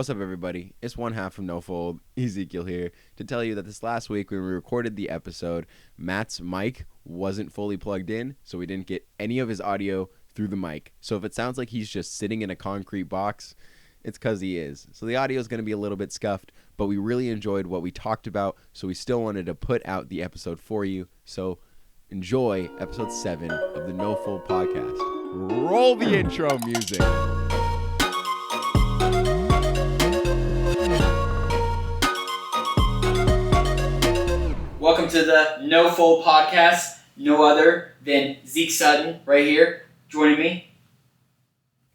What's up, everybody? It's one half from NOFOLD, Ezekiel here, to tell you that this last week when we recorded the episode, Matt's mic wasn't fully plugged in, so we didn't get any of his audio through the mic. So if it sounds like he's just sitting in a concrete box, it's because he is. So the audio is going to be a little bit scuffed, but we really enjoyed what we talked about, so we still wanted to put out the episode for you. So enjoy episode 7 of the NOFOLD podcast. Roll the intro music. Welcome to the NOFOLD podcast. No other than Zeke Sutton right here joining me.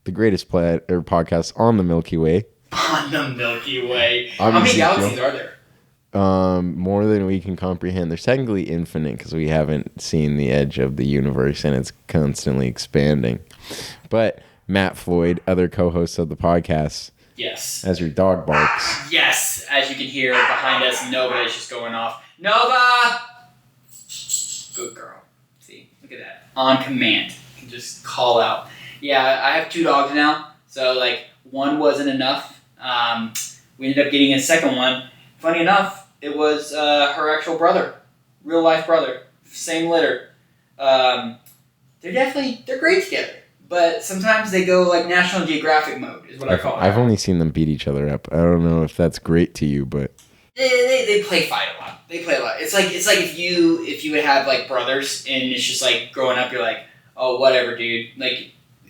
The greatest podcast on the Milky Way. On the Milky Way. How many galaxies are there? More than we can comprehend. They're technically infinite because we haven't seen the edge of the universe and it's constantly expanding. But Matt Floyd, other co-host of the podcast. Yes. As your dog barks. Yes. As you can hear behind us, Nova is just going off. Nova! Good girl. See, look at that. On command. You can just call out. Yeah, I have 2 dogs now. So, one wasn't enough. We ended up getting a second one. Funny enough, it was her actual brother. Real life brother. Same litter. They're great together. But sometimes they go National Geographic mode, is what I call it. I've only seen them beat each other up. I don't know if that's great to you, but... They play fight a lot. They play a lot. It's like if you would have brothers and it's just growing up, you're like, oh, whatever, dude.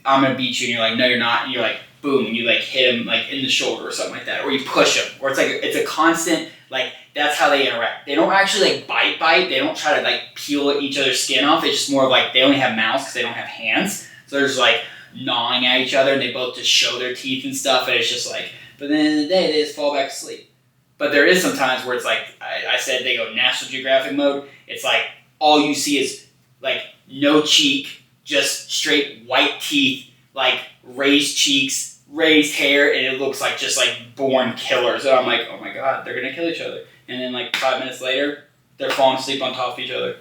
I'm gonna beat you, and you're like, no, you're not. And you're like, boom, and you hit him in the shoulder or something like that, or you push him, or it's a constant that's how they interact. They don't actually bite. They don't try to peel each other's skin off. It's just more of they only have mouths because they don't have hands, so they're just gnawing at each other, and they both just show their teeth and stuff, and it's just but at the end of the day, they just fall back to sleep. But there is some times where it's I said they go National Geographic mode. It's all you see is no cheek, just straight white teeth, raised cheeks, raised hair, and it looks just born killers. And I'm oh my god, they're gonna kill each other. And then 5 minutes later, they're falling asleep on top of each other.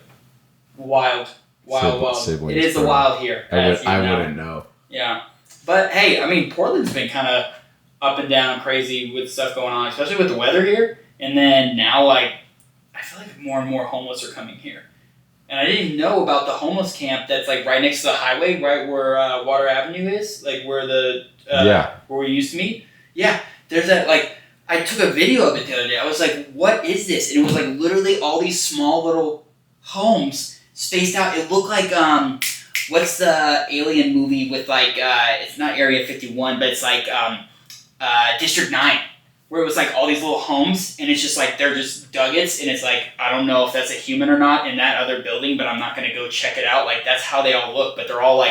Wild. Siblings, it is the wild here. I wouldn't know. Yeah, but hey, Portland's been kind of up and down, crazy with stuff going on, especially with the weather here. And then now, I feel more and more homeless are coming here. And I didn't even know about the homeless camp that's right next to the highway, right where Water Avenue is, where the where we used to meet. Yeah, there's that. I took a video of it the other day. I was what is this? And it was literally all these small little homes spaced out. It looked what's the alien movie with it's not Area 51, but it's District 9, where it was all these little homes, and it's just they're just duggets, and it's I don't know if that's a human or not in that other building, but I'm not going to go check it out. That's how they all look, but they're all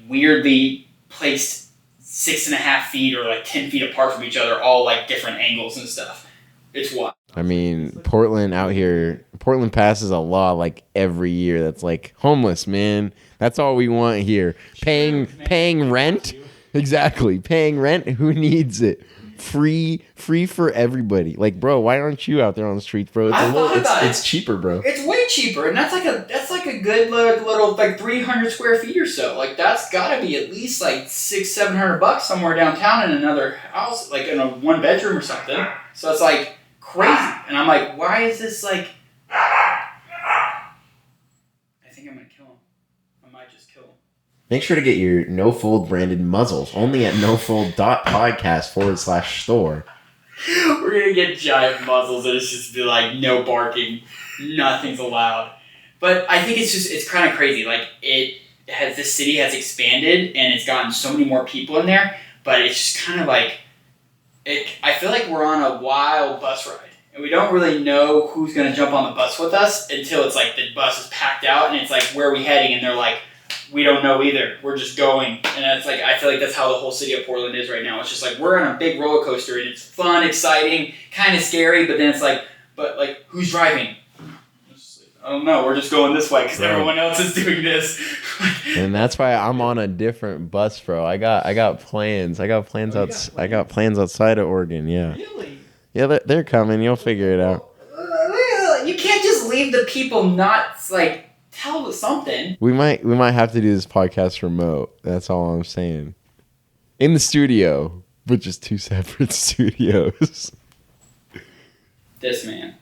weirdly placed 6.5 feet or 10 feet apart from each other, all different angles and stuff. It's wild. Portland out here, Portland passes a law every year that's homeless, man. That's all we want here. Paying rent. Exactly. Paying rent. Who needs it? Free for everybody. Bro, why aren't you out there on the streets, bro? It's cheaper, bro. It's way cheaper, and that's a good little 300 square feet or so. That's gotta be at least $600-700 somewhere downtown in another house, in a 1-bedroom or something. So it's crazy, and I'm why is this I think I'm gonna kill him. I might just kill him. Make sure to get your NOFOLD branded muzzles only at nofold.podcast/store. We're gonna get giant muzzles and it's just be no barking, nothing's allowed. But I think it's kind of crazy. The city has expanded and it's gotten so many more people in there, but it's just kind of I feel we're on a wild bus ride. And we don't really know who's gonna jump on the bus with us until it's the bus is packed out and it's where are we heading? And they're we don't know either. We're just going. And that's I feel that's how the whole city of Portland is right now. It's just we're on a big roller coaster and it's fun, exciting, kind of scary, but then it's but who's driving? I don't know. We're just going this way because everyone else is doing this. And that's why I'm on a different bus, bro. I got plans. I got plans outside of Oregon, yeah. Really? Yeah, they're coming. You'll figure it out. You can't just leave the people not tell us something. We might have to do this podcast remote. That's all I'm saying. In the studio. but just 2 separate studios. This man,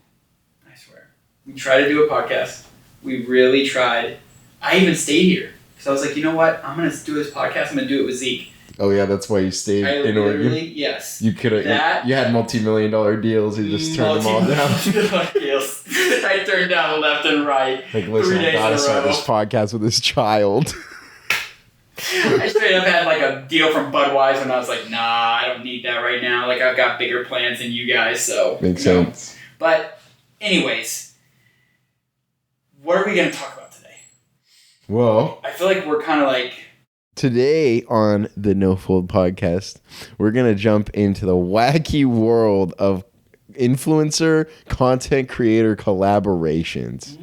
I swear. We tried to do a podcast. We really tried. I even stayed here because I was like, you know what? I'm gonna do this podcast. I'm gonna do it with Zeke. Oh yeah, that's why you stayed in Oregon. Yes. You could have. You had multi-million-dollar deals. You just turned them all down. Deals. I turned down left and right. Like, listen, I gotta start this podcast with this child. I straight up had like a deal from Budweiser, and I was like, nah, I don't need that right now. Like, I've got bigger plans than you guys, so. Makes sense. But, anyways, what are we gonna talk about today? Well, I feel like we're kind of like. Today on the NOFOLD podcast, we're going to jump into the wacky world of influencer content creator collaborations.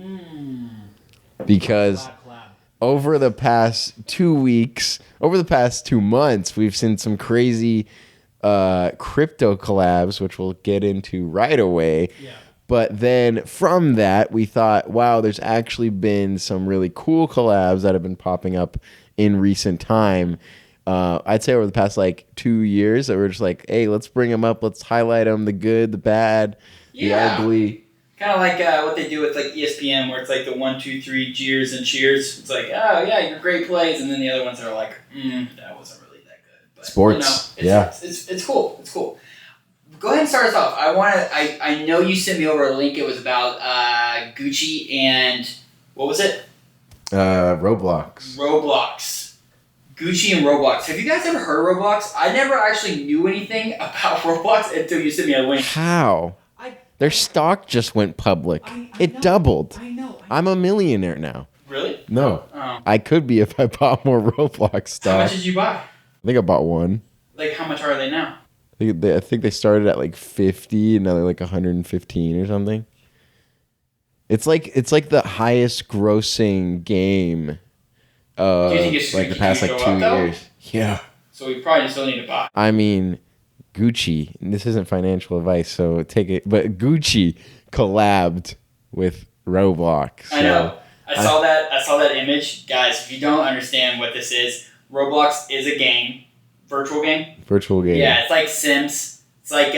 Because over the past 2 weeks, over the past 2 months, we've seen some crazy crypto collabs, which we'll get into right away. Yeah. But then from that, we thought, wow, there's actually been some really cool collabs that have been popping up in recent time. I'd say over the past like 2 years that we're just like, hey, let's bring them up. Let's highlight them, the good, the bad, the ugly. Kind of like what they do with like ESPN, where it's like the 1, 2, 3 jeers and cheers. It's like, oh yeah, you're great plays, and then the other ones are like, that wasn't really that good. But, sports, it's cool. It's cool. Go ahead and start us off. I know you sent me over a link. It was about Gucci and what was it? Roblox. Gucci and Roblox. Have you guys ever heard of Roblox? I never actually knew anything about Roblox until you sent me a link. How? Their stock just went public. It doubled. I know. I'm a millionaire now. Really? No. Oh. I could be if I bought more Roblox stock. How much did you buy? I think I bought one. Like, how much are they now? I think they started at like 50, and now they're like 115 or something. It's like the highest grossing game of like the past like 2 years. Yeah. So we probably still need to buy. I mean, Gucci. This isn't financial advice, so take it. But Gucci collabed with Roblox. So I know. I saw that image, guys. If you don't understand what this is, Roblox is a game, virtual game. Yeah, it's like Sims. It's like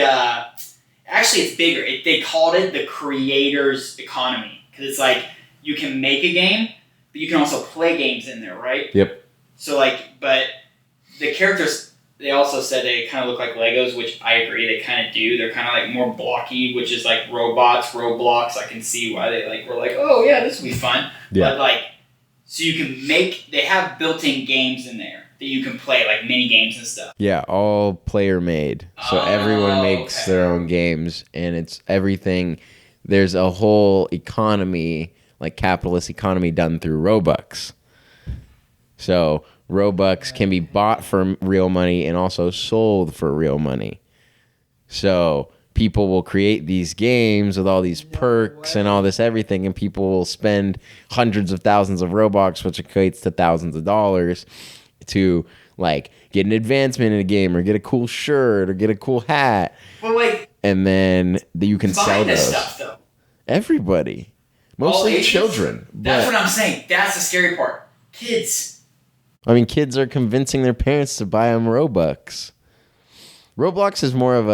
actually it's bigger. They called it the creator's economy because it's like you can make a game, but you can also play games in there, right? Yep. So but the characters, they also said they kind of look like Legos, which I agree, they kind of do. They're kind of like more blocky, which is like robots, Roblox. I can see why they were like, oh yeah, this will be fun. Yeah. But so you can they have built-in games in there that you can play, like mini games and stuff. Yeah, all player made. So everyone makes their own games, and it's everything. There's a whole economy, like capitalist economy, done through Robux. So Robux can be bought for real money and also sold for real money. So people will create these games with all these perks and all this everything, and people will spend hundreds of thousands of Robux, which equates to thousands of dollars, to like get an advancement in a game or get a cool shirt or get a cool hat. Well, and then you can sell those. Stuff, though. Everybody. Mostly children. That's what I'm saying. That's the scary part. Kids. I mean, kids are convincing their parents to buy them Robux. Roblox is more of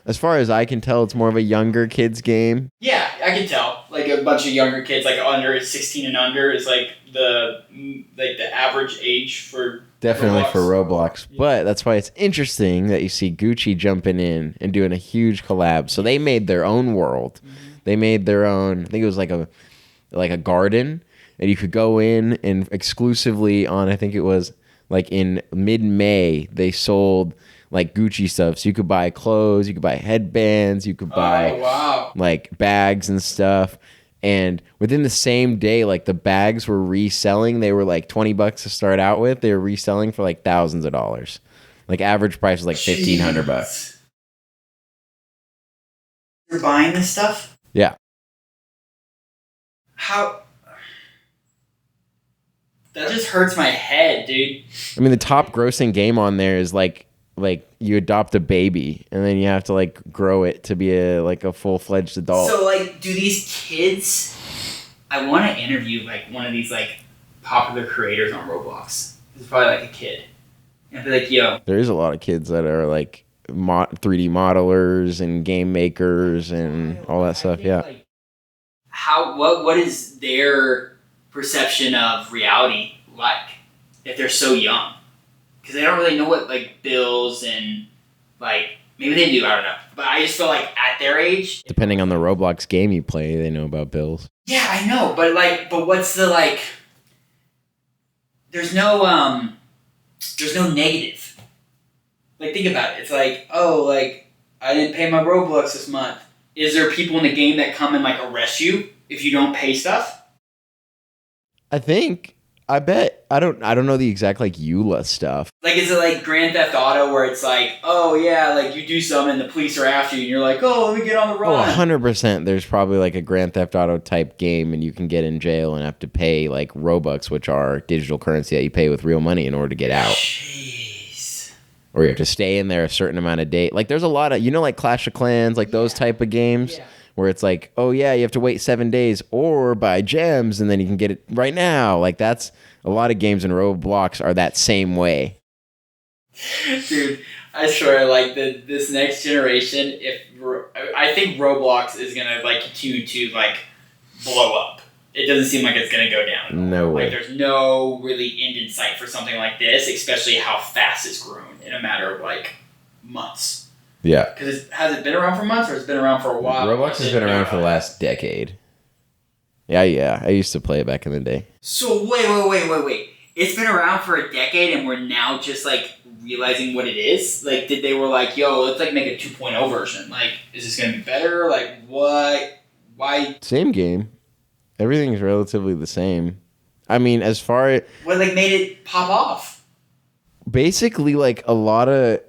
as far as I can tell, it's more of a younger kids game. Yeah, I can tell. Like a bunch of younger kids, like under 16 and under, is like the average age for definitely Roblox. For Roblox. Yeah. But that's why it's interesting that you see Gucci jumping in and doing a huge collab. So they made their own world. Mm-hmm. They made their own. I think it was like a garden, and you could go in and exclusively on. I think it was like in mid-May they sold like Gucci stuff. So you could buy clothes, you could buy headbands, you could buy like bags and stuff. And within the same day, like the bags were reselling. They were like $20 to start out with. They were reselling for like thousands of dollars. Like average price was like $1,500. You're buying this stuff? Yeah. How? That just hurts my head, dude. I mean, the top grossing game on there is like you adopt a baby and then you have to like grow it to be a full-fledged adult. So like, do these kids? I want to interview like one of these like popular creators on Roblox. It's probably like a kid, And be like, yo. There is a lot of kids that are like 3D modelers and game makers and all that stuff. Yeah. Like, what is their perception of reality like if they're so young? Because they don't really know what like bills and like maybe they do. I don't know. But I just feel like at their age, Depending on the Roblox game you play, they know about bills. yeah, I know. But what's the like? There's no negative. Like, think about it. It's like, oh, like, I didn't pay my Roblox this month. Is there people in the game that come and, like, arrest you if you don't pay stuff? I bet. I don't know the exact, like, EULA stuff. Like, is it like Grand Theft Auto where it's like, oh, yeah, like, you do something and the police are after you and you're like, oh, let me get on the run. 100%. There's probably, like, a Grand Theft Auto type game and you can get in jail and have to pay, like, Robux, which are digital currency that you pay with real money in order to get out. Or you have to stay in there a certain amount of days. Like, there's a lot of, like Clash of Clans, like those type of games where it's like, oh, yeah, you have to wait 7 days or buy gems and then you can get it right now. Like, that's a lot of games in Roblox are that same way. Dude, I swear, like, this next generation, I think Roblox is going to, like, continue to, like, blow up. It doesn't seem like it's going to go down. No way. Like, there's no really end in sight for something like this, especially how fast it's grown in a matter of, like, months. Yeah. Because has it been around for months or has it been around for a while? Roblox has been around for the last decade. Yeah. I used to play it back in the day. So, wait. It's been around for a decade and we're now just, like, realizing what it is? Like, they were like, yo, let's, like, make a 2.0 version. Like, is this going to be better? Like, what? Why? Same game. Everything's relatively the same. I mean, as far as... What, like, made it pop off? Basically, like, a lot of...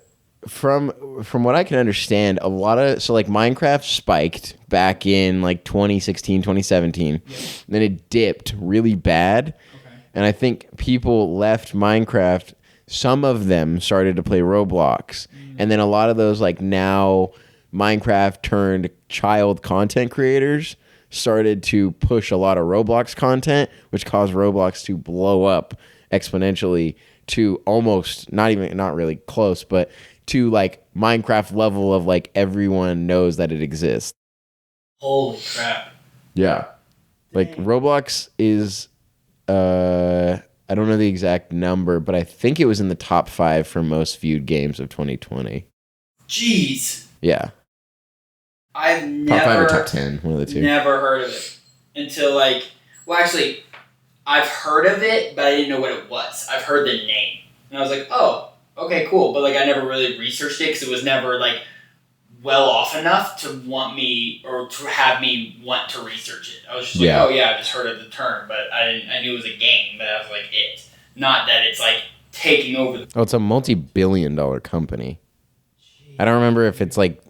From what I can understand, a lot of... So, like, Minecraft spiked back in, like, 2016, 2017. Yeah. Then it dipped really bad. Okay. And I think people left Minecraft. Some of them started to play Roblox. And then a lot of those, like, now Minecraft turned child content creators started to push a lot of Roblox content, which caused Roblox to blow up exponentially to almost not really close, but to like Minecraft level of like everyone knows that it exists. Holy crap. Yeah. Like Roblox is I don't know the exact number, but I think it was in the top 5 for most viewed games of 2020. Jeez. Yeah. I've never... Top 5 or top 10, one of the two. Never heard of it. Until like... Well, actually, I've heard of it, but I didn't know what it was. I've heard the name. And I was like, oh, okay, cool. But like I never really researched it because it was never like well off enough to want me or to have me want to research it. I was just like, oh yeah, I just heard of the term, but I knew it was a game, but I was like it. Not that it's like taking over the... Oh, it's a multi-billion-dollar company. Jeez. I don't remember if it's like...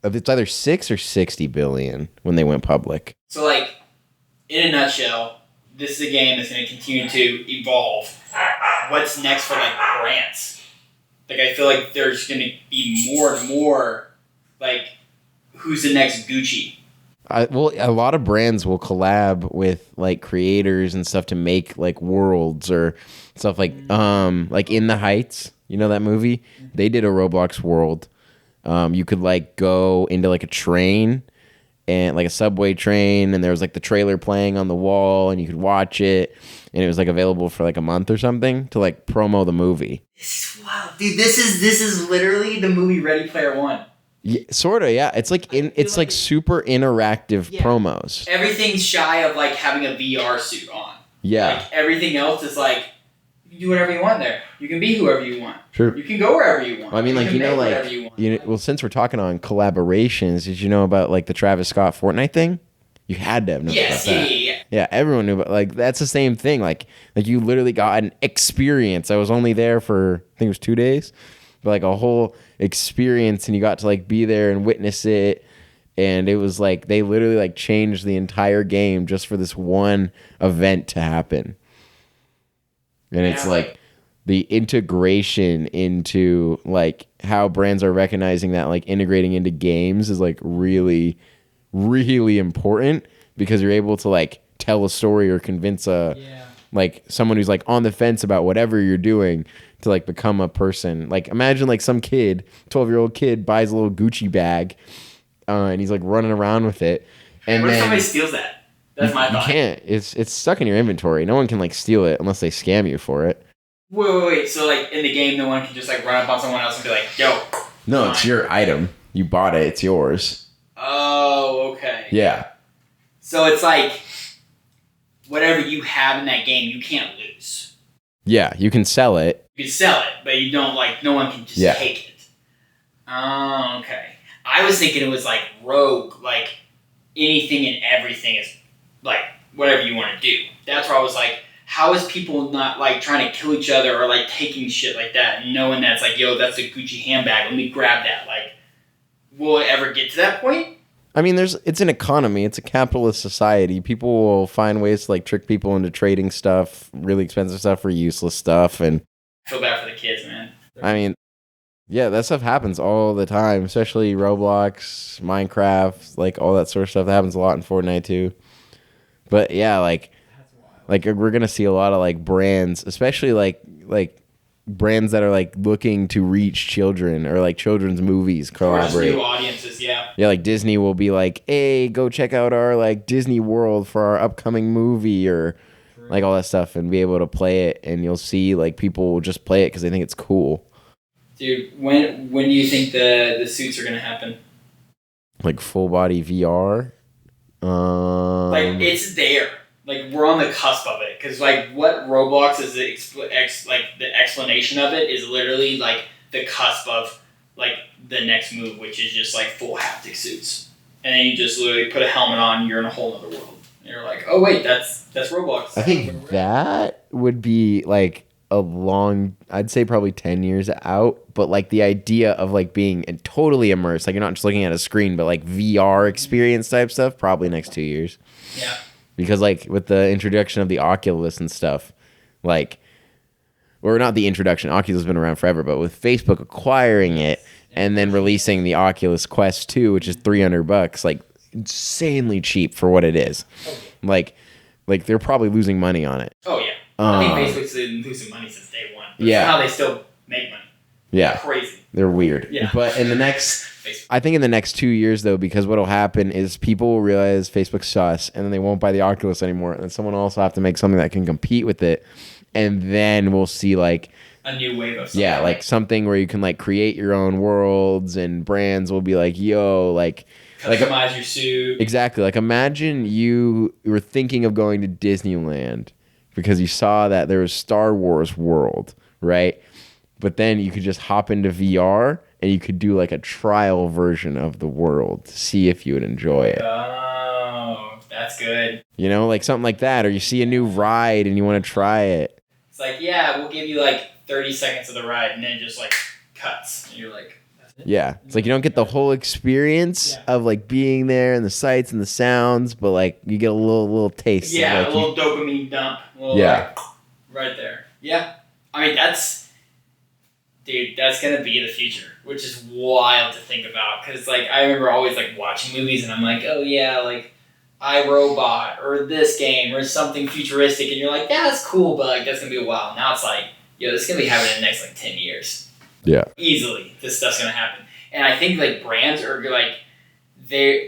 If it's either 6 or 60 billion when they went public. So like, in a nutshell, this is a game that's going to continue to evolve. What's next for like brands? Like I feel like there's going to be more and more like, who's the next Gucci? Well, a lot of brands will collab with like creators and stuff to make like worlds or stuff like In the Heights. You know that movie? They did a Roblox world. You could like go into like a train and like a subway train, and there was like the trailer playing on the wall, and you could watch it, and it was like available for like a month or something to like promo the movie. This is wild, dude. This is literally the movie Ready Player One. Yeah, sort of, yeah. It's like it's like super interactive promos. Everything's shy of like having a VR suit on. Yeah. Like everything else is like you can do whatever you want there. You can be whoever you want. Sure. You can go wherever you want. Well, I mean, like well, since we're talking on collaborations, did you know about like the Travis Scott Fortnite thing? You had to have known about that. Yeah. Yeah, everyone knew about like that's the same thing. Like you literally got an experience. I was only there for I think it was 2 days. But like a whole experience, and you got to like be there and witness it, and it was like they literally like changed the entire game just for this one event to happen. And it's like the integration into like how brands are recognizing that like integrating into games is like really, really important because you're able to like tell a story or convince a like someone who's like on the fence about whatever you're doing to like become a person. Like imagine like some kid, 12-year-old kid buys a little Gucci bag and he's like running around with it. And what if then somebody steals that? That's my thought. You can't. It's stuck in your inventory. No one can like steal it unless they scam you for it. Wait. So like in the game, no one can just like run up on someone else and be like, "Yo." No, it's your item. You bought it. It's yours. Oh, okay. Yeah. So it's like whatever you have in that game, you can't lose. Yeah, you can sell it. You can sell it, but you don't like. No one can just take it. Oh, okay. I was thinking it was like rogue, like anything and everything is like whatever you want to do. That's where I was like, how is people not like trying to kill each other or like taking shit like that and knowing that's like, yo, that's a Gucci handbag. Let me grab that. Like, will it ever get to that point? I mean, it's an economy. It's a capitalist society. People will find ways to like trick people into trading stuff, really expensive stuff for useless stuff. And I feel bad for the kids, man. I mean, yeah, that stuff happens all the time, especially Roblox, Minecraft, like all that sort of stuff. That happens a lot in Fortnite too. But yeah, like we're gonna see a lot of like brands, especially like brands that are like looking to reach children or like children's movies collaborate. New audiences, yeah. Yeah, like Disney will be like, "Hey, go check out our like Disney World for our upcoming movie," or like all that stuff, and be able to play it. And you'll see like people will just play it because they think it's cool. Dude, when do you think the suits are gonna happen? Like full body VR. Like it's there. Like we're on the cusp of it because like what Roblox is the explanation of it is literally like the cusp of like the next move, which is just like full haptic suits, and then you just literally put a helmet on, you're in a whole other world. And you're like, oh wait, that's Roblox. I think that would be like a long, I'd say probably 10 years out, but like the idea of like being totally immersed, like you're not just looking at a screen, but like VR experience type stuff, probably next 2 years. Yeah. Because like with the introduction of the Oculus and stuff, like, or not the introduction, Oculus has been around forever, but with Facebook acquiring it and then releasing the Oculus Quest 2, which is $300, like insanely cheap for what it is. Oh, yeah. Like they're probably losing money on it. Oh yeah. I think Facebook's been losing money since day one. But yeah. somehow they still make money. Yeah. Crazy. They're weird. Yeah. But in the next, I think in the next 2 years though, because what'll happen is people will realize Facebook's sus and then they won't buy the Oculus anymore. And then someone else will have to make something that can compete with it. And then we'll see like a new wave of something. Yeah, like something where you can like create your own worlds and brands will be like, yo, like customize your suit. Exactly. Like imagine you were thinking of going to Disneyland because you saw that there was Star Wars World, right? But then you could just hop into VR and you could do like a trial version of the world to see if you would enjoy it. Oh, that's good. You know, like something like that. Or you see a new ride and you want to try it. It's like, yeah, we'll give you like 30 seconds of the ride and then just like cuts. And you're like, that's it? Yeah. It's like you don't get the whole experience of like being there and the sights and the sounds, but like you get a little taste. Yeah, like a little dopamine dump. Like, right there. Yeah. I mean, that's going to be the future, which is wild to think about. Because, like, I remember always, like, watching movies and I'm like, oh, yeah, like, iRobot or this game or something futuristic. And you're like, yeah, that's cool, but, like, that's going to be a while. Now it's like, yo, this is going to be happening in the next, like, 10 years. Yeah. Easily, this stuff's going to happen. And I think, like, brands are, like,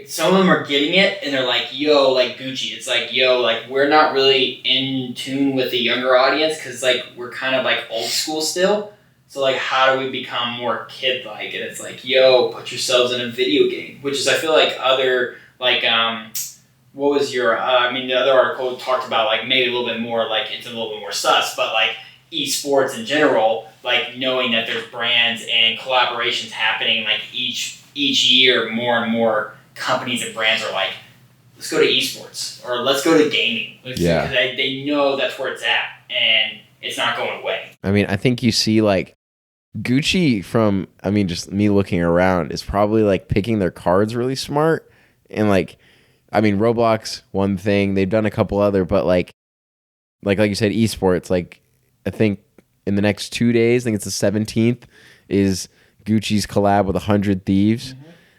some of them are getting it and they're like, yo, like Gucci. It's like, yo, like we're not really in tune with the younger audience because like we're kind of like old school still. So like, how do we become more kid-like? And it's like, yo, put yourselves in a video game, which is I feel like other like what was your the other article talked about like maybe a little bit more like it's a little bit more sus, but like esports in general, like knowing that there's brands and collaborations happening like each year, more and more companies and brands are like, let's go to esports or let's go to gaming. Because they know that's where it's at and it's not going away. I mean, I think you see like Gucci from, I mean, just me looking around is probably like picking their cards really smart. And like, I mean, Roblox, one thing, they've done a couple other, but like you said, esports, like I think in the next 2 days, I think it's the 17th, is Gucci's collab with 100 Thieves,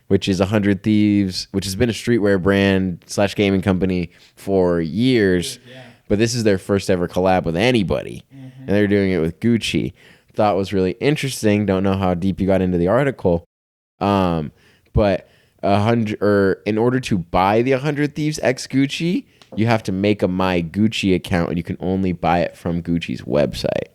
which is 100 Thieves, which has been a streetwear brand / gaming company for years. but this is their first ever collab with anybody, and they're doing it with Gucci. Thought was really interesting. Don't know how deep you got into the article, but 100 or in order to buy the 100 Thieves X Gucci, you have to make a My Gucci account, and you can only buy it from Gucci's website.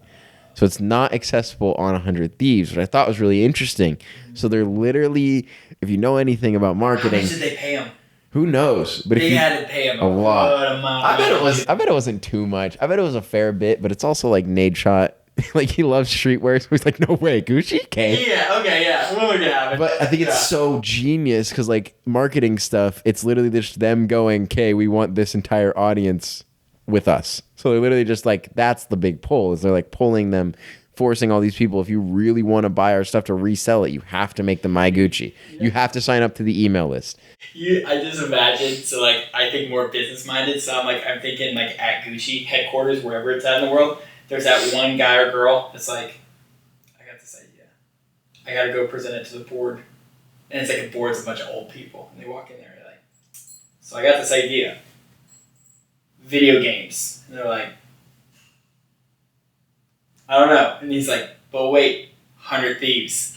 So it's not accessible on 100 Thieves, which I thought was really interesting. So they're literally, if you know anything about marketing, how much did they pay him? Who knows? But they had to pay him a lot. I bet it wasn't too much. I bet it was a fair bit, but it's also like Nate Shot. Like he loves streetwear, so he's like, no way, Gucci? Okay. Yeah, okay, yeah. We'll look at it. But I think it's so genius because like marketing stuff, it's literally just them going, okay, we want this entire audience with us. So they're literally just like, that's the big pull, is they're like pulling them, forcing all these people, if you really want to buy our stuff to resell it, you have to make the My Gucci. Yeah. You have to sign up to the email list. I just imagine, so like I think more business minded, so I'm thinking like at Gucci headquarters, wherever it's at in the world, there's that one guy or girl that's like, I got this idea. I gotta go present it to the board. And it's like a board's a bunch of old people. And they walk in there and they're like, so I got this idea. Video games. And they're like, I don't know. And he's like, but wait, 100 Thieves.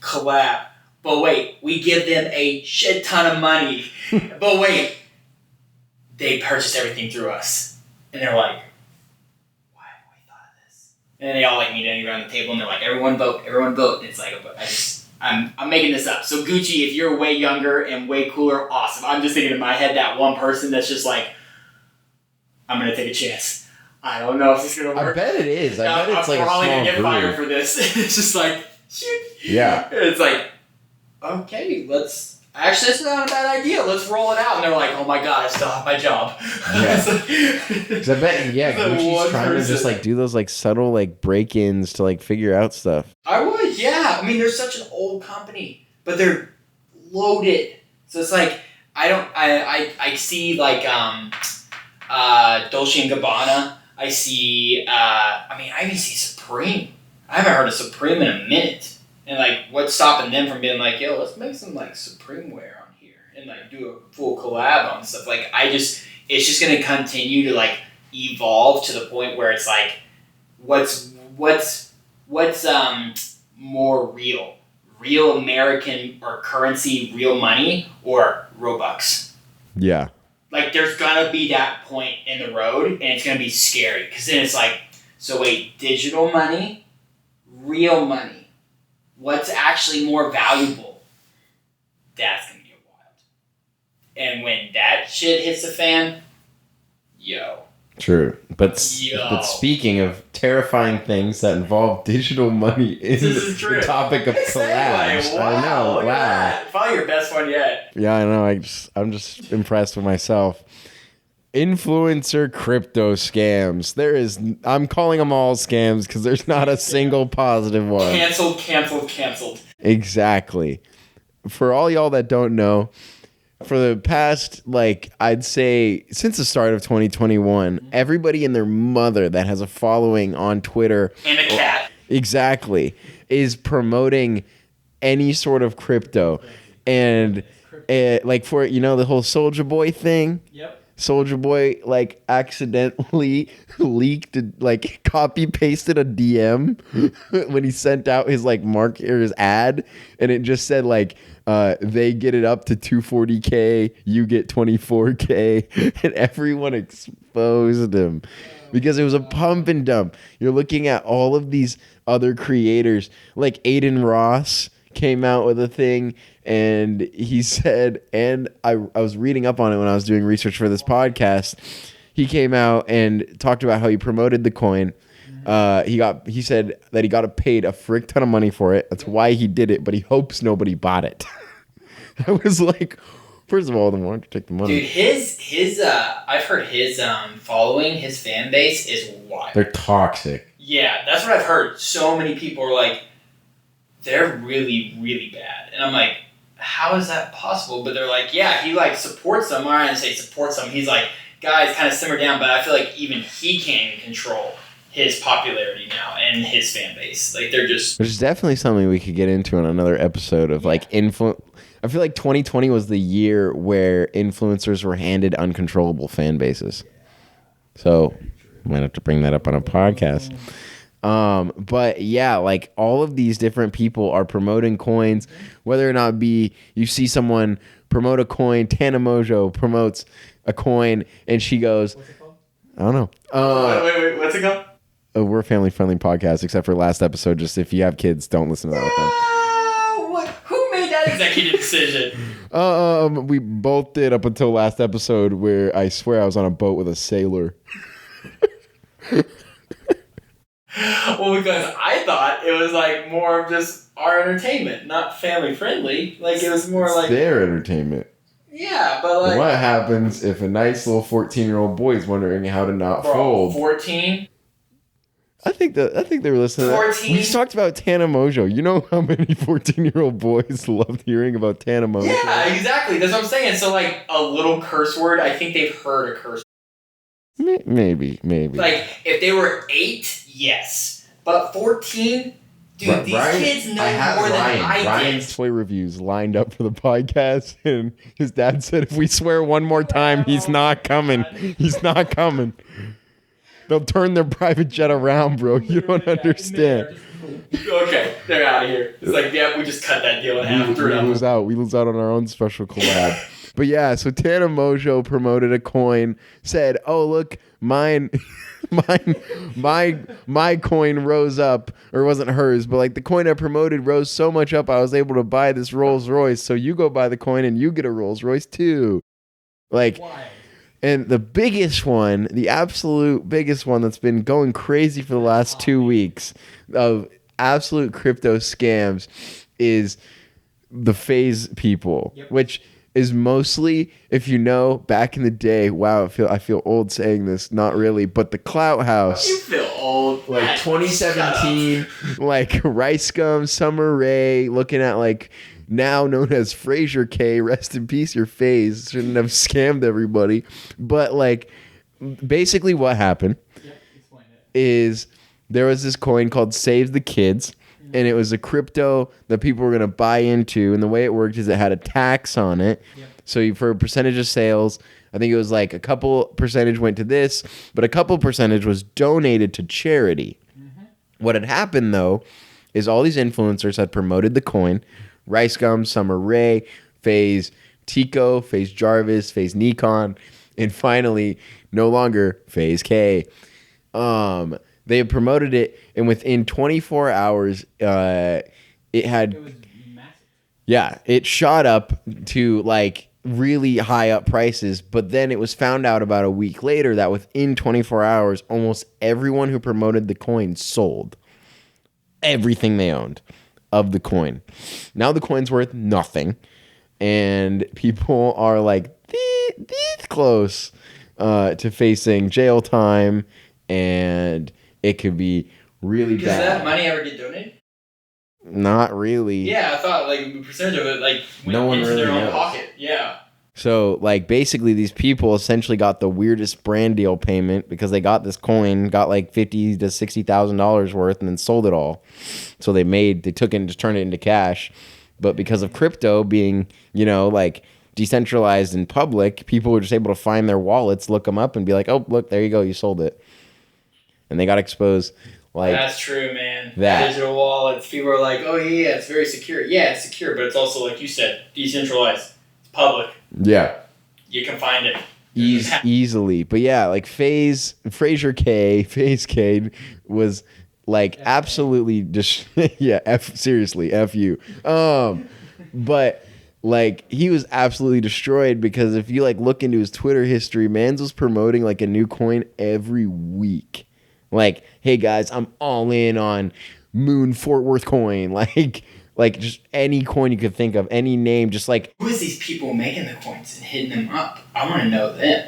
Collab. But wait, we give them a shit ton of money. But wait, they purchased everything through us. And they're like, why haven't we thought of this? And they all like meet around the table and they're like, everyone vote. And it's like, I'm making this up. So Gucci, if you're way younger and way cooler, awesome. I'm just thinking in my head that one person that's just like, I'm going to take a chance. I don't know if it's going to work. I bet it is. I bet it's like a small probably going to get group. fired for this. It's just like, shoot. Yeah. It's like, okay, that's not a bad idea. Let's roll it out. And they're like, oh my God, I still have my job. Yeah. Because I bet, Gucci's trying to just like do those like subtle like break-ins to like figure out stuff. I would, yeah. I mean, they're such an old company, but they're loaded. So it's like, I see like, Dolce & Gabbana. I see, I even see Supreme. I haven't heard of Supreme in a minute. And like, what's stopping them from being like, yo, let's make some like Supreme wear on here and like do a full collab on stuff. Like, it's just gonna continue to like evolve to the point where it's like, what's more real American or currency, real money, or Robux? Yeah. Like, there's gonna be that point in the road, and it's gonna be scary because then it's like, so wait, digital money, real money. What's actually more valuable? That's gonna get wild. And when that shit hits the fan, yo. True. But speaking of terrifying things that involve digital money in the topic of collabs. Wow, I know. Wow. That. Probably your best one yet. Yeah, I know. I'm just impressed with myself. Influencer crypto scams. I'm calling them all scams because there's not a single positive one. Canceled. Exactly. For all y'all that don't know, for the past, like, I'd say since the start of 2021, everybody and their mother that has a following on Twitter and a cat, exactly, is promoting any sort of crypto. And like for, the whole Soulja Boy thing. Yep. Soulja Boy like accidentally leaked, like copy pasted a DM when he sent out his like his ad, and it just said like they get it up to 240K, you get 24K, and everyone exposed him because it was a pump and dump. You're looking at all of these other creators like Aiden Ross came out with a thing, and he said, and I was reading up on it when I was doing research for this podcast. He came out and talked about how he promoted the coin. He said that he got paid a frick ton of money for it. That's why he did it, but he hopes nobody bought it. I was like, first of all, then why don't you take the money? Dude, his I've heard his following, his fan base is wild. They're toxic. Yeah, that's what I've heard. So many people are like, they're really, really bad. And I'm like, how is that possible? But they're like, yeah, he like supports them. I didn't say supports them. He's like, guys, kind of simmer down. But I feel like even he can't even control his popularity now and his fan base. Like, they're just... Which is definitely something we could get into in another episode of like influence. I feel like 2020 was the year where influencers were handed uncontrollable fan bases. So I might have to bring that up on a podcast. But yeah, like all of these different people are promoting coins, whether or not be you see someone promote a coin. Tana Mojo promotes a coin, and she goes, "What's it called?" I don't know. Wait, what's it called? We're a family-friendly podcast, except for last episode. Just if you have kids, don't listen to that with them. Who made that executive decision? We both did up until last episode, where I swear I was on a boat with a sailor. Well, because I thought it was like more of just our entertainment, not family friendly. Like it was more like their entertainment. Yeah, but like what happens if a nice little 14-year-old boy is wondering how to not fold? 14. I think they were listening. 14. We just talked about Tana Mojo. You know how many 14-year-old boys loved hearing about Tana Mojo? Yeah, exactly. That's what I'm saying. So like a little curse word, I think they've heard a curse. Maybe. Like if they were 8, yes, but 14. Dude, these kids know more than I did. Ryan's toy reviews lined up for the podcast, and his dad said if we swear one more time, he's not coming. He's not coming. They'll turn their private jet around, bro. You don't understand. Okay, they're out of here. It's like, yeah, we just cut that deal in half. We lose out on our own special collab. But yeah, so Tana Mojo promoted a coin, said, "Oh look, my coin rose up," or it wasn't hers, but like the coin I promoted rose so much up, I was able to buy this Rolls Royce. So you go buy the coin and you get a Rolls Royce too. Like, why? And the biggest one, the absolute biggest one that's been going crazy for the last 2 weeks of absolute crypto scams is the Faze people, which is mostly, if you know, back in the day. Wow, I feel old saying this. Not really, but the Clout House. You feel old. Like 2017, like Rice Gum, Summer Rae, looking at like now known as Faze Kay. Rest in peace, your Faze. Shouldn't have scammed everybody. But like, basically, what happened is there was this coin called Save the Kids. And it was a crypto that people were going to buy into. And the way it worked is it had a tax on it. Yep. So for a percentage of sales, I think it was like a couple percentage went to this, but a couple percentage was donated to charity. Mm-hmm. What had happened, though, is all these influencers had promoted the coin. Rice Gum, Summer Rae, Faze Tico, Faze Jarvis, Faze Nikon, and finally, no longer Faze Kay. They had promoted it, and within 24 hours, it was massive. Yeah, it shot up to like really high up prices, but then it was found out about a week later that within 24 hours, almost everyone who promoted the coin sold everything they owned of the coin. Now the coin's worth nothing, and people are like this close to facing jail time, and it could be really bad. Does that money ever get donated? Not really. Yeah, I thought like a percentage of it like went into their own pocket. Yeah. So like basically these people essentially got the weirdest brand deal payment because they got this coin, got like $50,000 to $60,000 worth, and then sold it all. So they took it and just turned it into cash. But because of crypto being, like decentralized and public, people were just able to find their wallets, look them up, and be like, "Oh, look, there you go, you sold it." And they got exposed. Like, that's true, man. Digital wallets. People are like, "Oh yeah, it's very secure." Yeah, it's secure, but it's also, like you said, decentralized. It's public. Yeah. You can find it easily. But yeah, like Faze Kay was like absolutely just seriously, F you. But like he was absolutely destroyed because if you like look into his Twitter history, Mans was promoting like a new coin every week. Like, hey guys, I'm all in on Moon Fort Worth coin. Like just any coin you could think of, any name, just like. Who is these people making the coins and hitting them up? I want to know them.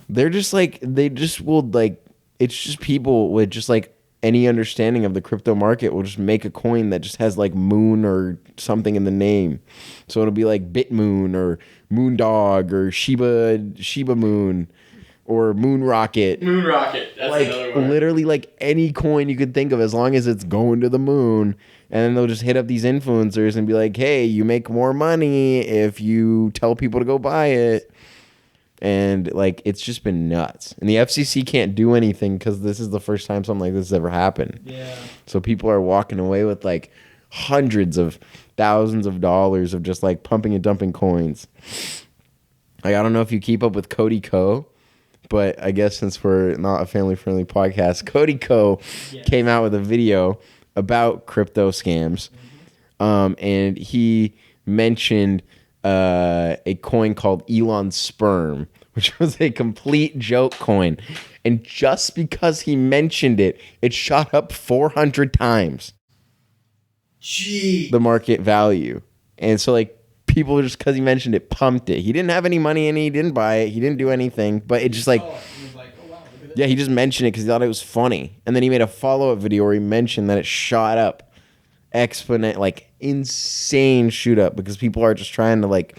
They're just like, it's just people with just like any understanding of the crypto market will just make a coin that just has like Moon or something in the name. So it'll be like BitMoon or Moondog or Shiba Moon. Or Moon Rocket. Moon Rocket. That's like another one. Literally like any coin you could think of as long as it's going to the moon. And then they'll just hit up these influencers and be like, "Hey, you make more money if you tell people to go buy it." And like it's just been nuts. And the FCC can't do anything because this is the first time something like this has ever happened. Yeah. So people are walking away with like hundreds of thousands of dollars of just like pumping and dumping coins. Like, I don't know if you keep up with Cody Co, but I guess since we're not a family-friendly podcast, Cody Co came out with a video about crypto scams. And he mentioned a coin called Elon's Sperm, which was a complete joke coin. And just because he mentioned it, it shot up 400 times the market value. And so, like, people, just because he mentioned it, pumped it. He didn't have any money in it. He didn't buy it. He didn't do anything. But it just, like, yeah, he just mentioned it because he thought it was funny. And then he made a follow-up video where he mentioned that it shot up like insane shoot up because people are just trying to like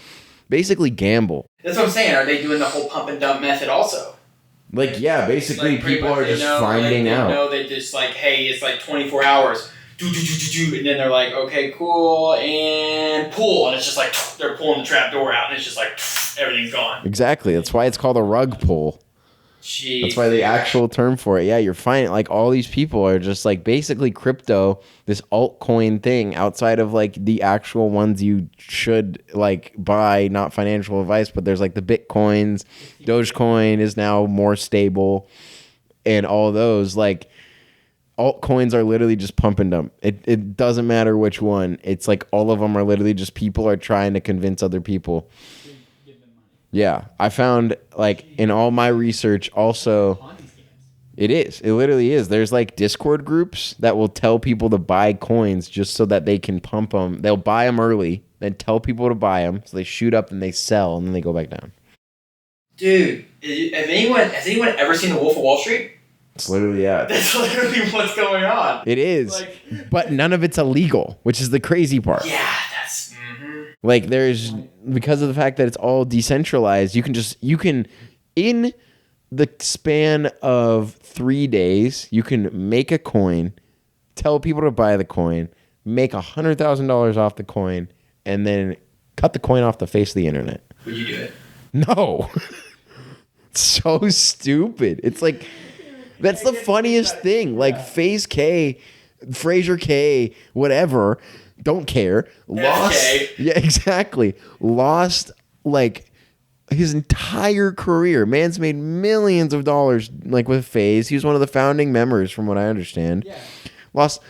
basically gamble. That's what I'm saying. Are they doing the whole pump and dump method also? Like, yeah, basically like, people are just finding out. They just like, hey, it's like 24 hours. And then they're like, okay, cool, and pull. And it's just like, they're pulling the trap door out and it's just like, everything's gone. Exactly. That's why it's called a rug pull. Jeez. That's why the actual term for it. Yeah, you're finding like all these people are just like basically crypto, this altcoin thing outside of like the actual ones you should like buy, not financial advice, but there's like the Bitcoins, Dogecoin is now more stable, and all those like altcoins are literally just pump and dump. It doesn't matter which one. It's like all of them are literally just people are trying to convince other people. Yeah, I found like in all my research also, it is. It literally is. There's like Discord groups that will tell people to buy coins just so that they can pump them. They'll buy them early, then tell people to buy them, so they shoot up and they sell, and then they go back down. Dude, has anyone ever seen The Wolf of Wall Street? It's literally, yeah. That's literally what's going on. It is, but none of it's illegal, which is the crazy part. Yeah, that's... Like, there's, because of the fact that it's all decentralized, you can, in the span of 3 days, you can make a coin, tell people to buy the coin, make $100,000 off the coin, and then cut the coin off the face of the internet. Would you do it? No. It's so stupid. It's like, that's the funniest thing. Like, Faze Kay, Kay, whatever, don't care. Lost. Yeah, exactly. Lost like his entire career. Man's made millions of dollars like with Faze. He was one of the founding members from what I understand. Yeah. Lost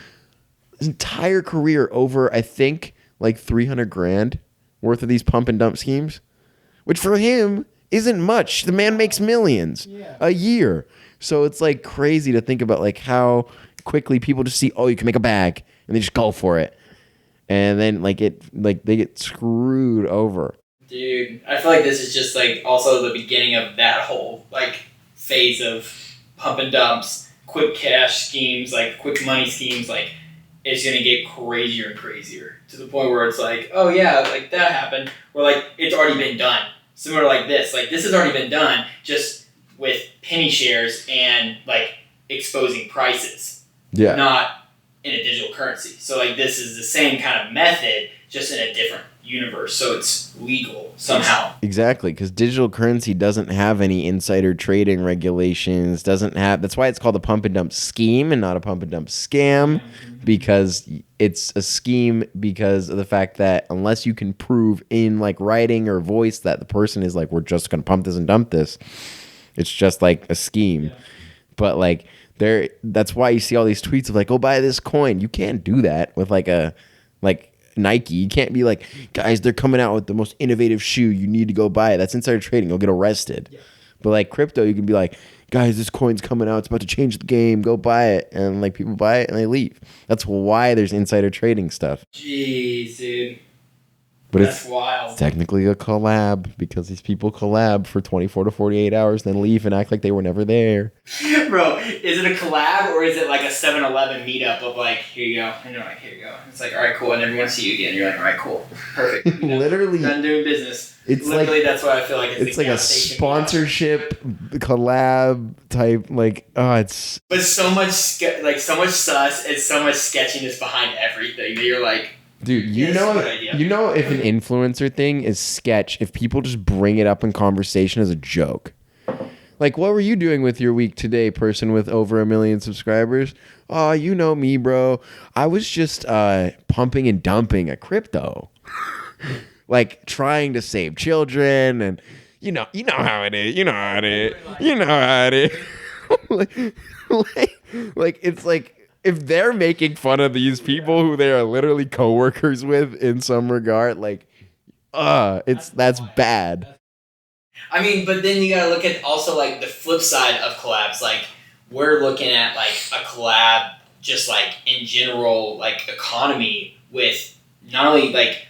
his entire career over, I think, like 300 grand worth of these pump and dump schemes, which for him isn't much. The man makes millions a year. So it's like crazy to think about like how quickly people just see, oh, you can make a bag, and they just go for it. And then they get screwed over. Dude, I feel like this is just like also the beginning of that whole like phase of pump and dumps, quick cash schemes, like quick money schemes. Like it's gonna get crazier and crazier to the point where it's like, oh yeah, like that happened. Or like it's already been done. Similar like this. Like this has already been done, just with penny shares and like exposing prices. Yeah. Not in a digital currency. So like this is the same kind of method, just in a different universe. So it's legal somehow. Exactly, because digital currency doesn't have any insider trading regulations, that's why it's called a pump and dump scheme and not a pump and dump scam, because it's a scheme because of the fact that unless you can prove in like writing or voice that the person is like, we're just going to pump this and dump this, it's just like a scheme. Yeah. But like that's why you see all these tweets of like, go buy this coin. You can't do that with like Nike. You can't be like, guys, they're coming out with the most innovative shoe. You need to go buy it. That's insider trading. You'll get arrested. Yeah. But like crypto, you can be like, guys, this coin's coming out. It's about to change the game. Go buy it. And like people buy it and they leave. That's why there's insider trading stuff. Jeez, dude. But that's wild. It's technically a collab because these people collab for 24 to 48 hours, then leave and act like they were never there. Bro, is it a collab or is it like a 7-Eleven meetup of like, here you go, and you're like, here you go. It's like, all right, cool, and then we want to see you again. You're like, all right, cool, perfect. Literally, done doing business. It's literally like, that's why I feel like it's like a sponsorship collab type. Like, oh, it's. But so much sus and so much sketchiness behind everything that you're like. Dude, you know if an influencer thing is sketch, if people just bring it up in conversation as a joke. Like, what were you doing with your week today, person with over 1 million subscribers? Oh, you know me, bro. I was just pumping and dumping a crypto. Like, trying to save children, and you know how it is. You know how it is. like, it's like, if they're making fun of these people who they are literally coworkers with in some regard, like, that's bad. I mean, but then you gotta look at also like the flip side of collabs. Like we're looking at like a collab, just like in general, like economy with not only like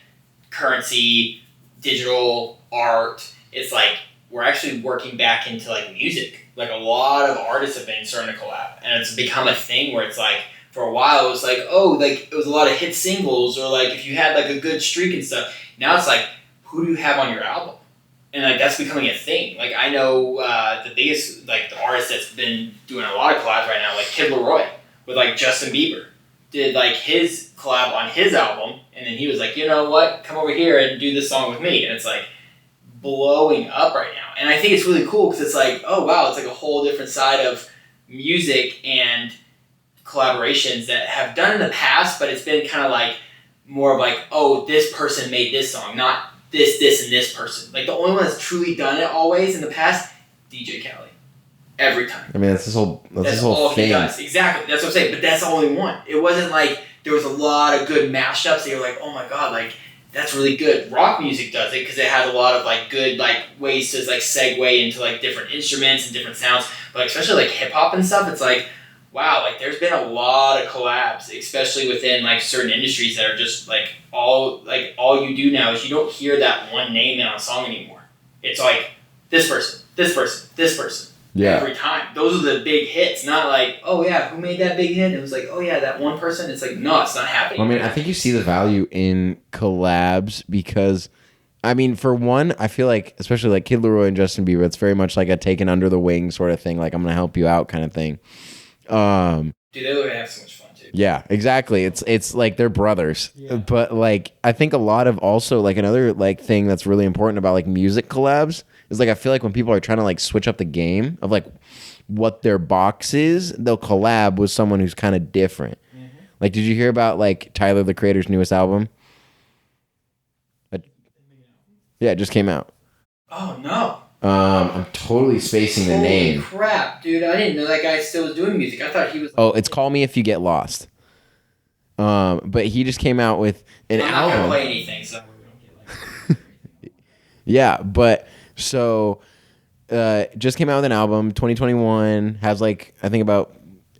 currency, digital art. It's like we're actually working back into like music. Like a lot of artists have been starting to collab, and it's become a thing where it's like for a while it was like it was a lot of hit singles, or like if you had like a good streak and stuff. Now it's like, who do you have on your album? And like that's becoming a thing. Like I know the biggest like the artist that's been doing a lot of collabs right now, like Kid Laroi with like Justin Bieber, did like his collab on his album, and then he was like, you know what, come over here and do this song with me, and it's like blowing up right now. And I think it's really cool because it's like, oh wow, it's like a whole different side of music and collaborations that have done in the past, but it's been kind of like more of like, oh, this person made this song, not this, and this person. Like the only one that's truly done it always in the past, DJ Khaled. Every time. I mean, that's his whole thing. He does. Exactly. That's what I'm saying. But that's the only one. It wasn't like there was a lot of good mashups that you're like, oh my god, like that's really good. Rock music does it because it has a lot of like good like ways to like segue into like different instruments and different sounds. But especially like hip hop and stuff, it's like, wow, like there's been a lot of collabs, especially within like certain industries that are just like all you do now is you don't hear that one name in a song anymore. It's like this person, this person, this person. Yeah. Every time. Those are the big hits, not like, oh yeah, who made that big hit? It was like, oh yeah, that one person. It's like, no, it's not happening. I mean, I think you see the value in collabs because, I mean, for one, I feel like, especially like Kid Laroi and Justin Bieber, it's very much like a taken under the wing sort of thing. Like, I'm going to help you out kind of thing. Dude, they would have so much fun too. Yeah, exactly. It's like they're brothers. Yeah. But like, I think a lot of also like another like thing that's really important about like music collabs is like, I feel like when people are trying to like switch up the game of like what their box is, they'll collab with someone who's kind of different. Mm-hmm. Like, did you hear about like Tyler, the Creator's newest album? Yeah, it just came out. Oh no. I'm totally spacing the name. Holy crap, dude. I didn't know that guy still was doing music. I thought he was... Oh, it's Call Me If You Get Lost. But he just came out with an album. I'm not going to play anything, so we don't get like... Yeah, but so just came out with an album, 2021, has like, I think about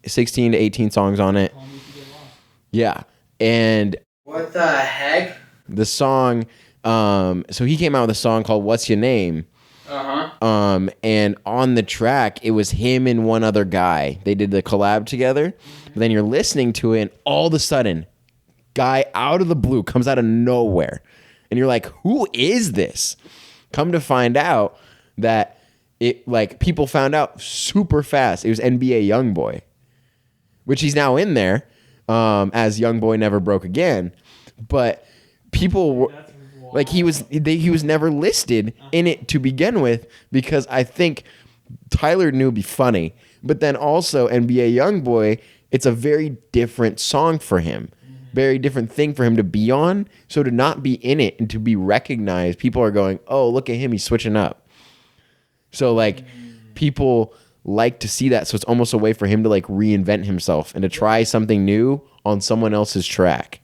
16 to 18 songs on it. Call Me If You Get Lost. Yeah, and... What the heck? The song... so he came out with a song called What's Your Name? Uh-huh. And on the track, it was him and one other guy. They did the collab together. But then you're listening to it, and all of a sudden, guy out of the blue comes out of nowhere. And you're like, who is this? Come to find out that it, like, people found out super fast. It was NBA Youngboy, which he's now in there as Youngboy Never Broke Again. But people were... Like he was never listed in it to begin with because I think Tyler knew it'd be funny, but then also NBA Youngboy, it's a very different song for him, very different thing for him to be on. So to not be in it and to be recognized, people are going, "Oh, look at him, he's switching up." So like people like to see that, so it's almost a way for him to like reinvent himself and to try something new on someone else's track.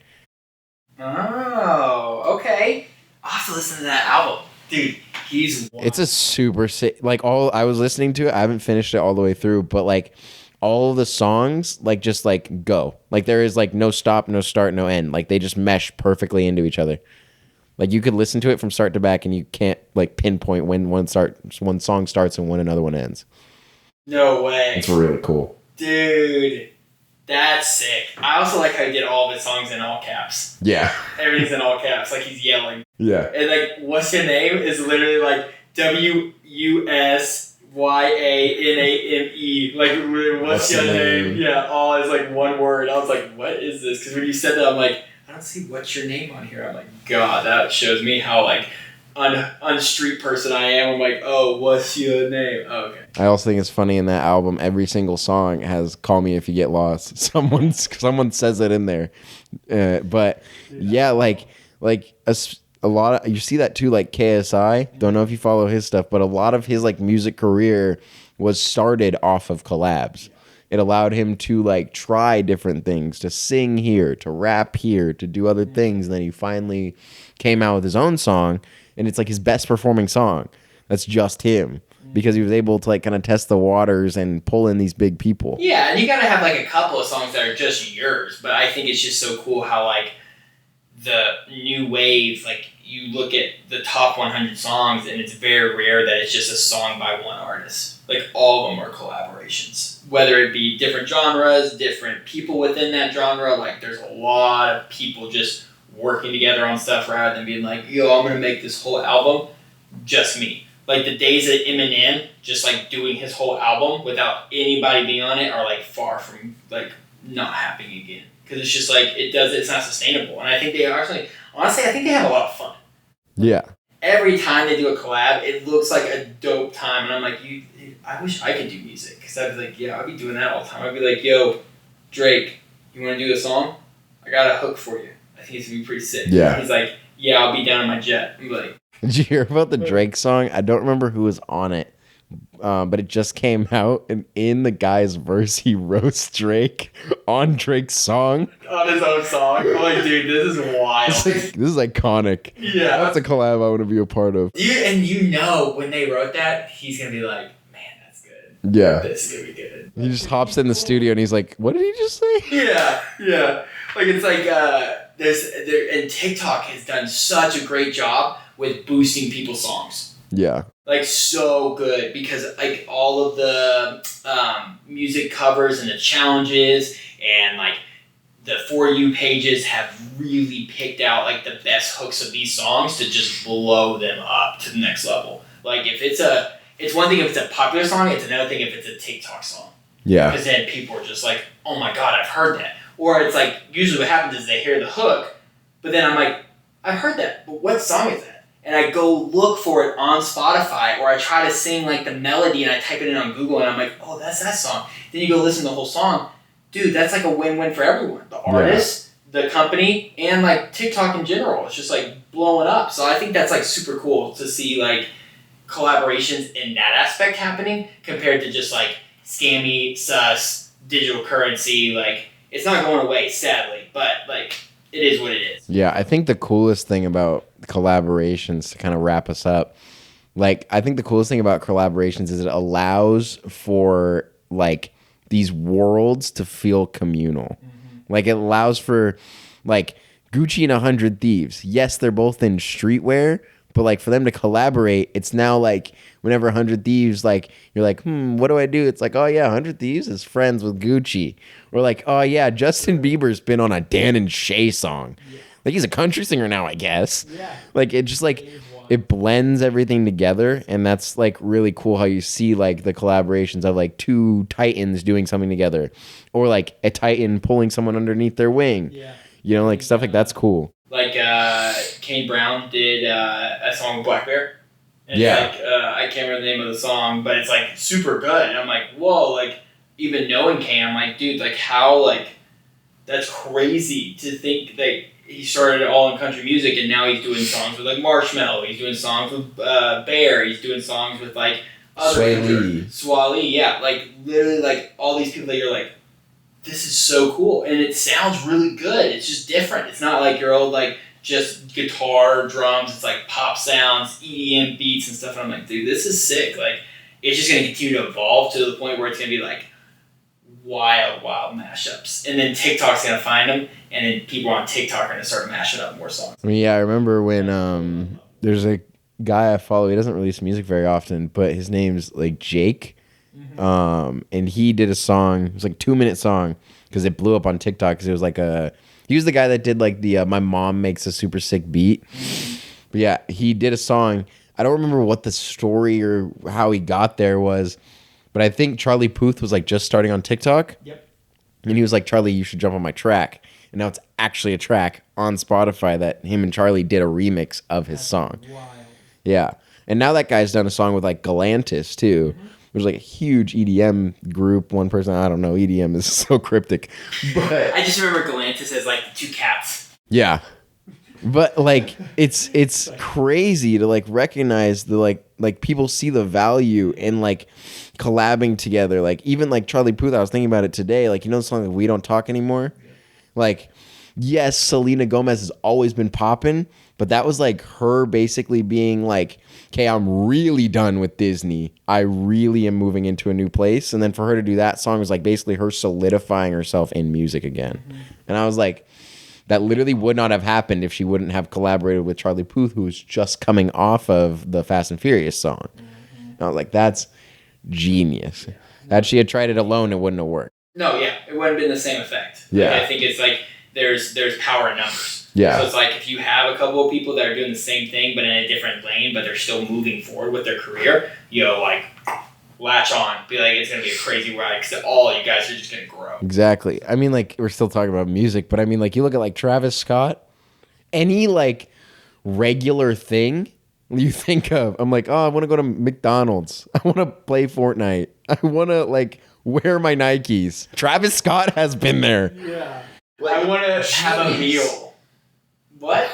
Oh, okay. I'll have to listen to that album. Dude, he's wild. It's a super sick, like all I was listening to it, I haven't finished it all the way through, but like all the songs like just like go. Like there is like no stop, no start, no end. Like they just mesh perfectly into each other. Like you could listen to it from start to back and you can't like pinpoint when one song starts and when another one ends. No way. It's really cool. Dude. That's sick. I also like how he did all of his songs in all caps. Yeah. Everything's in all caps, like he's yelling. Yeah. And like, what's your name is literally like WUSYANAME. Like, what's your name? Yeah, all is like one word. I was like, what is this? Because when you said that, I'm like, I don't see what's your name on here. I'm like, God, that shows me how like un-street person I am. I'm like, oh, what's your name? Oh, okay. I also think it's funny in that album, every single song has "Call Me If You Get Lost." Someone says it in there, but yeah, like a lot of, you see that too. Like KSI, don't know if you follow his stuff, but a lot of his like music career was started off of collabs. It allowed him to like try different things, to sing here, to rap here, to do other things, and then he finally came out with his own song, and it's like his best performing song. That's just him. Because he was able to like kind of test the waters and pull in these big people. Yeah, and you gotta have like a couple of songs that are just yours, but I think it's just so cool how like the new wave, like you look at the top 100 songs and it's very rare that it's just a song by one artist. Like all of them are collaborations. Whether it be different genres, different people within that genre, like there's a lot of people just working together on stuff rather than being like, yo, I'm gonna make this whole album just me. Like the days of Eminem just like doing his whole album without anybody being on it are like far from like not happening again. Because it's just like it's not sustainable. And I think they actually, honestly, I think they have a lot of fun. Yeah. Every time they do a collab, it looks like a dope time. And I'm like, I wish I could do music. Because I'd be like, yeah, I'd be doing that all the time. I'd be like, yo, Drake, you want to do a song? I got a hook for you. I think it's going to be pretty sick. Yeah. And he's like, yeah, I'll be down in my jet. I'm like, did you hear about the Drake song? I don't remember who was on it, but it just came out, and in the guy's verse, he roasts Drake on Drake's song. On his own song. I'm like, dude, this is wild. This is iconic. Yeah. That's a collab I want to be a part of. You know when they wrote that, he's going to be like, man, that's good. Yeah. This is going to be good. He just hops in the studio, and he's like, what did he just say? Yeah. Like, it's like, and TikTok has done such a great job with boosting people's songs. Yeah. Like, so good, because like all of the music covers and the challenges and like the For You pages have really picked out like the best hooks of these songs to just blow them up to the next level. Like it's one thing if it's a popular song, it's another thing if it's a TikTok song. Yeah. Because then people are just like, oh my God, I've heard that. Or it's like, usually what happens is they hear the hook, but then I'm like, I've heard that, but what song is that? And I go look for it on Spotify, or I try to sing like the melody and I type it in on Google and I'm like, oh, that's that song. Then you go listen to the whole song. Dude, that's like a win-win for everyone. The artist, the company, and like TikTok in general. It's just like blowing up. So I think that's like super cool to see like collaborations in that aspect happening compared to just like scammy, sus, digital currency. Like it's not going away, sadly, but like it is what it is. Yeah, I think the coolest thing about collaborations, to kind of wrap us up, like I think the coolest thing about collaborations is it allows for like these worlds to feel communal. Mm-hmm. Like it allows for like Gucci and 100 Thieves. Yes, they're both in streetwear, but like for them to collaborate, it's now like whenever 100 Thieves, like you're like, what do I do? It's like, oh yeah, 100 Thieves is friends with Gucci. Or like, oh yeah, Justin Bieber's been on a Dan and Shay song. Yeah. Like he's a country singer now, I guess. Yeah. Like it just like it blends everything together, and that's like really cool how you see like the collaborations of like two titans doing something together, or like a titan pulling someone underneath their wing. Yeah. You know, like stuff like that's cool. Like Kane Brown did a song with Black Bear. And yeah. Like, I can't remember the name of the song, but it's like super good. And I'm like, whoa, like even knowing Kane, I'm like, dude, like how like that's crazy to think that he started all in country music and now he's doing songs with like Marshmello, he's doing songs with Bear, he's doing songs with like Sway Lee, yeah, like literally like all these people that you're like, this is so cool, and it sounds really good. It's just different. It's not like your old like just guitar, drums. It's like pop sounds, EDM beats and stuff. And I'm like, dude, this is sick. Like, it's just gonna continue to evolve to the point where it's gonna be like wild mashups, and then TikTok's gonna find them, and then people on TikTok are gonna start mashing up more songs. I mean, yeah, I remember when there's a guy I follow. He doesn't release music very often, but his name's like Jake. Mm-hmm. And he did a song. It was like a 2-minute song because it blew up on TikTok because it was like he was the guy that did like the My Mom Makes a Super Sick Beat. But yeah, he did a song. I don't remember what the story or how he got there was, but I think Charlie Puth was like just starting on TikTok. Yep. And he was like, Charlie, you should jump on my track. And And now it's actually a track on Spotify that him and Charlie did a remix of his song. Wild. Yeah. And now that guy's done a song with like Galantis too. There's like a huge EDM group. One person, I don't know. EDM is so cryptic. But I just remember Galantis as like the two cats. yeah. But like it's crazy to like recognize the like people see the value in like collabing together. Like even like Charlie Puth, I was thinking about it today. Like, you know the song like We Don't Talk Anymore? Like, yes, Selena Gomez has always been popping, but that was like her basically being like, okay, I'm really done with Disney. I really am moving into a new place. And then for her to do that song was like basically her solidifying herself in music again. And I was like, that literally would not have happened if she wouldn't have collaborated with Charlie Puth, who was just coming off of the Fast and Furious song. And I was like, that's genius. Had she had tried it alone, it wouldn't have worked. No, yeah, it wouldn't have been the same effect. Yeah. Like, I think it's like there's power in numbers. Yeah. So it's like if you have a couple of people that are doing the same thing but in a different lane, but they're still moving forward with their career, like latch on, be like, it's gonna be a crazy ride because all you guys are just gonna grow. Exactly. I mean, like, we're still talking about music, but I mean, like, you look at like Travis Scott, any like regular thing you think of, I'm like, oh, I want to go to McDonald's. I want to play Fortnite. I want to like wear my Nikes. Travis Scott has been there. Yeah. I want to have a meal. What?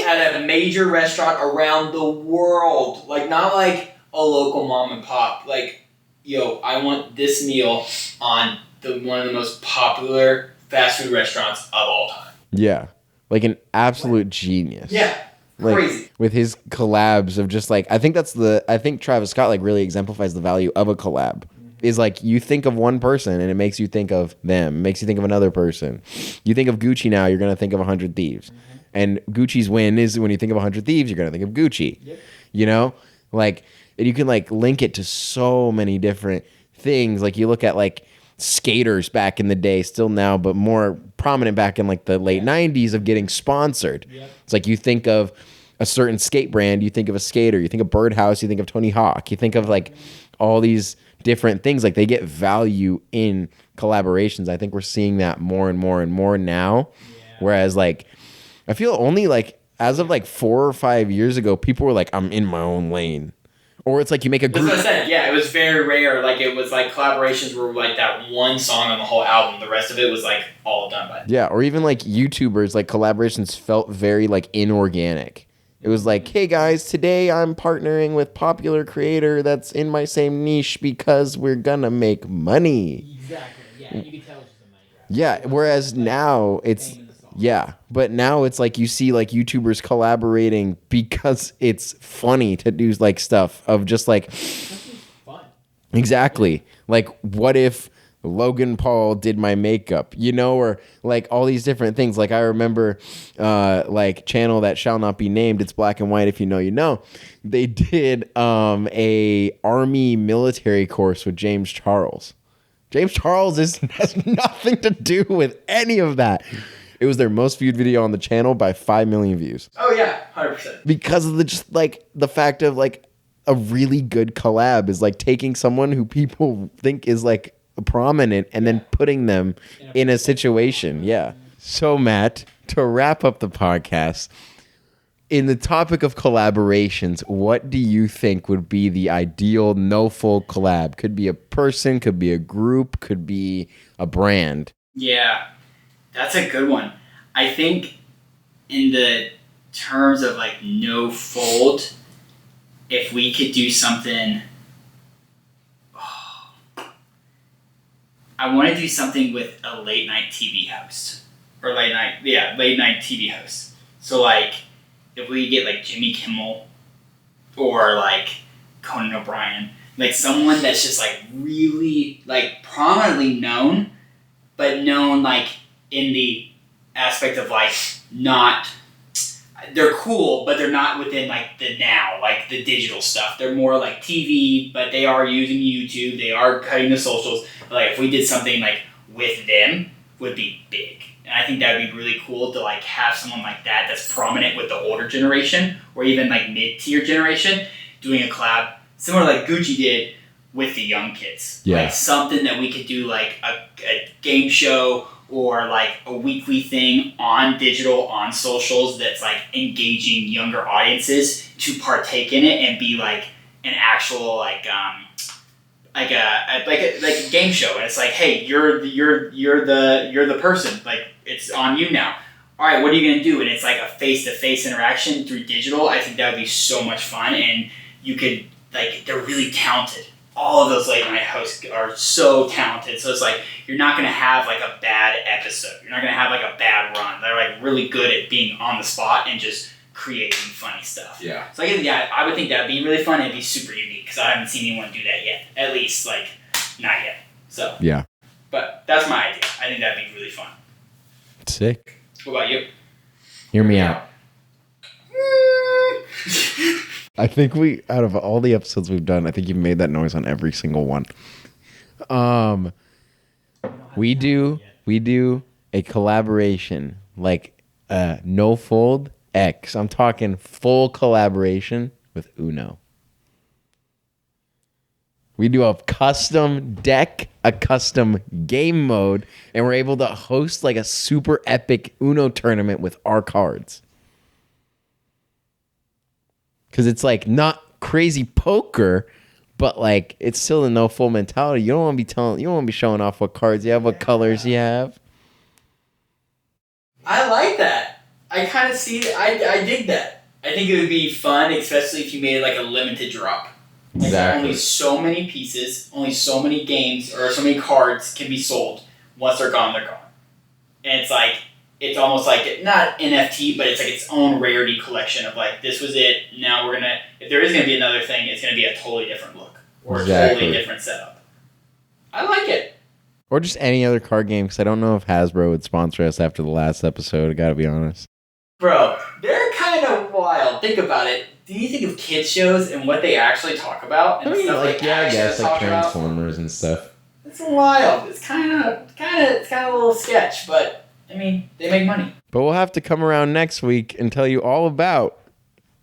At a major restaurant around the world. Like, not like a local mom and pop. Like, I want this meal on one of the most popular fast food restaurants of all time. Yeah. Like an absolute genius. Yeah. Like, crazy. With his collabs of just like, I think Travis Scott like really exemplifies the value of a collab. Is like you think of one person and it makes you think of them. It makes you think of another person. You think of Gucci now, you're going to think of 100 Thieves. And Gucci's win is when you think of 100 Thieves, you're going to think of Gucci. Yep. You know? Like, and you can like link it to so many different things. Like you look at like skaters back in the day, still now, but more prominent back in like the late 90s of getting sponsored. Yep. It's like you think of a certain skate brand, you think of a skater, you think of Birdhouse, you think of Tony Hawk, you think of like all these different things. Like they get value in collaborations. I think we're seeing that more and more and more now. Yeah. Whereas like I feel only like as of like 4 or 5 years ago, people were like, I'm in my own lane. Or it's like you make a group. That's what I said. Yeah, it was very rare. Like it was like collaborations were like that one song on the whole album. The rest of it was like all done by. Yeah, or even like YouTubers, like collaborations felt very like inorganic. It was like, hey guys, today I'm partnering with popular creator that's in my same niche because we're gonna make money. Exactly. Yeah, you can tell it's just a money grab. Yeah, whereas now it's but now it's like you see like YouTubers collaborating because it's funny to do like stuff of just like Fun. Exactly. Like what if Logan Paul did my makeup, or like all these different things. Like I remember like channel that shall not be named, it's Black and White, if you know, you know. They did a army military course with James Charles. James Charles has nothing to do with any of that. It was their most viewed video on the channel by 5 million views. Oh yeah, 100%. Because of the fact of like a really good collab is like taking someone who people think is like prominent and then putting them in a situation. Yeah. So Matt, to wrap up the podcast, in the topic of collaborations, what do you think would be the ideal NOFOLD collab? Could be a person, could be a group, could be a brand. Yeah, that's a good one. I think in the terms of like NOFOLD, if we could do something, I want to do something with a late night TV host or late night TV host. So like, if we get like Jimmy Kimmel or like Conan O'Brien, like someone that's just like really like prominently known, but known like in the aspect of like not, they're cool, but they're not within like the now, like the digital stuff. They're more like TV, but they are using YouTube. They are cutting the socials. But like if we did something like with them, would be big. And I think that would be really cool to like have someone like that that's prominent with the older generation or even like mid-tier generation doing a collab similar like Gucci did with the young kids. Yeah. Like something that we could do like a game show or like a weekly thing on digital, on socials that's like engaging younger audiences to partake in it and be like an actual like a game show. And it's like, hey, you're the person. Like, it's on you now. All right, what are you gonna do? And it's like a face-to-face interaction through digital. I think that would be so much fun, and you could like, they're really talented. All of those late night hosts are so talented. So it's like, you're not gonna have like a bad episode. You're not gonna have like a bad run. They're like really good at being on the spot and just creating funny stuff. Yeah. So I would think that'd be really fun. It'd be super unique because I haven't seen anyone do that yet. At least like not yet. So Yeah. But that's my idea. I think that'd be really fun. Sick. What about you? Hear me out. I think out of all the episodes we've done, I think you've made that noise on every single one. We do a collaboration, like NOFOLD X. I'm talking full collaboration with Uno. We do a custom deck, a custom game mode, and we're able to host like a super epic Uno tournament with our cards. Because it's like not crazy poker, but like it's still a no full mentality. You don't want to be showing off what cards you have, what colors you have. I like that. I kind of see. I dig that. I think it would be fun, especially if you made it like a limited drop. Like Exactly. only so many pieces, only so many games, or so many cards can be sold. Once they're gone, they're gone. And it's like, it's almost like, not NFT, but it's like its own rarity collection of like, this was it, now if there is going to be another thing, it's going to be a totally different look. Or Exactly. a totally different setup. I like it. Or just any other card game, because I don't know if Hasbro would sponsor us after the last episode, I gotta be honest. Bro, they're kind of wild. Think about it. Do you think of kids shows and what they actually talk about? And stuff I guess like talk about? Transformers and stuff. It's wild. It's kind of a little sketch, but I mean, they make money. But we'll have to come around next week and tell you all about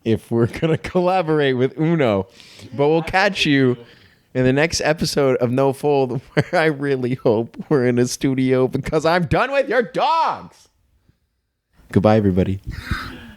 if we're gonna collaborate with Uno. But we'll catch you in the next episode of No Fold, where I really hope we're in a studio because I'm done with your dogs. Goodbye, everybody.